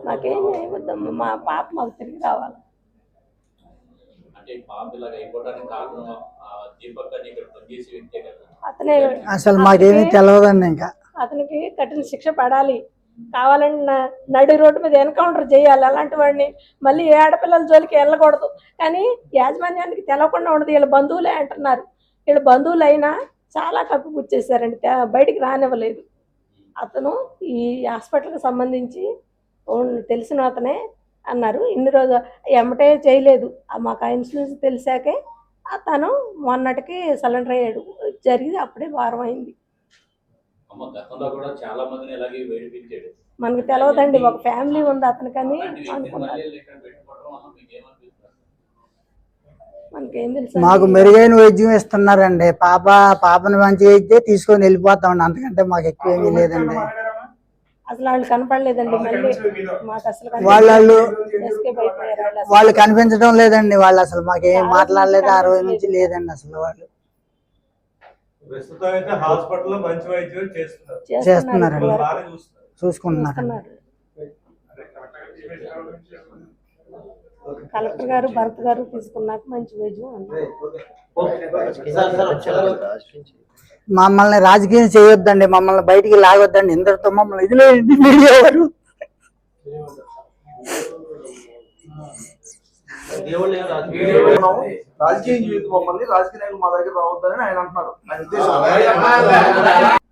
నాకేం చేయవద్దమ్మా, మా పాప మాకు తిరిగి రావాలి. అతనే అసలు మాకేమీ తెలియదండి. ఇంకా అతనికి కఠిన శిక్ష పడాలి. కావాలని నడి రోడ్డు మీద ఎన్కౌంటర్ చేయాలి అలాంటి వాడిని. మళ్ళీ ఏ ఆడపిల్లల జోలికి వెళ్ళకూడదు. కానీ యాజమాన్యానికి తెలవకుండా ఉండదు. వీళ్ళ బంధువులే అంటున్నారు. వీళ్ళ బంధువులు అయినా చాలా కప్పిపుచ్చేసారండి, బయటికి రానివ్వలేదు. అతను ఈ హాస్పిటల్కి సంబంధించి తెలిసిన అతనే అన్నారు. ఇన్ని రోజులు ఎమ్మటే చేయలేదు. మాకు ఆ ఇన్సూరెన్స్ తెలిసాకే అతను మొన్నటికి సరెండర్ అయ్యాడు. జరిగి అప్పుడే వారం అయింది. అమ్మ గతంలో కూడా చాలా మందిని ఇలాగే వేడిపించాడు. మనకు తెలియదండి, ఒక ఫ్యామిలీ ఉంది అతనికని అలాంటి వ్యక్తిని అనుకున్నాను. మళ్ళీ ఇక్కడ పెట్టుకోవడం వల్ల మీకు ఏమనిపిస్తుంది? మనకేం తెలుసు మాకు మెరుగైన వైద్యం ఇస్తున్నారండి. పాపను మంచిగా అయితే తీసుకొని వెళ్ళిపోతామండి, అంతకంటే మాకు ఎక్కువ ఏమీ లేదండి. అసలు వాళ్ళు కనపడలేదండి. మళ్ళీ మాకు అసలు వాళ్ళు ఎస్కేప్ అయిపోయారు వాళ్ళు అసలు. వాళ్ళు కనిపించడం లేదండి. వాళ్ళు అసలు మాకేం మాట్లాడలేదు ఆ రోజు నుంచి లేదండి అసలు. వాళ్ళు ప్రస్తుతం అయితే హాస్పిటల్లో మంచి వైద్యం చేస్తున్నారు. చేస్తున్నారండి, బాగా చూస్తున్నారు. చూసుకుంటున్నారండి. కలెక్టర్ గారు భరత్ గారు తీసుకున్నాక మంచి వైద్యం అన్నారు. మమ్మల్ని రాజకీయం చేయొద్దండి, మమ్మల్ని బయటికి లాగొద్దండి, ఇందరితో మమ్మల్ని ఇదిలో మీడియా వారు రాజకీయం జీవితం మమ్మల్ని రాజకీయ నాయకులు మా దగ్గర రావద్దని ఆయన అంటున్నారు.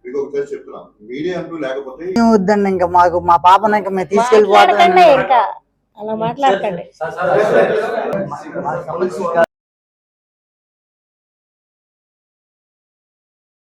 మీకు ఒకసారి చెప్తున్నాం, మీడియా అంటూ లేకపోతే ఏం వద్దండి. ఇంకా మాకు మా పాపను ఇంకా మేము తీసుకెళ్ళిపోతాం. ఇంకా అలా మాట్లాడకండి.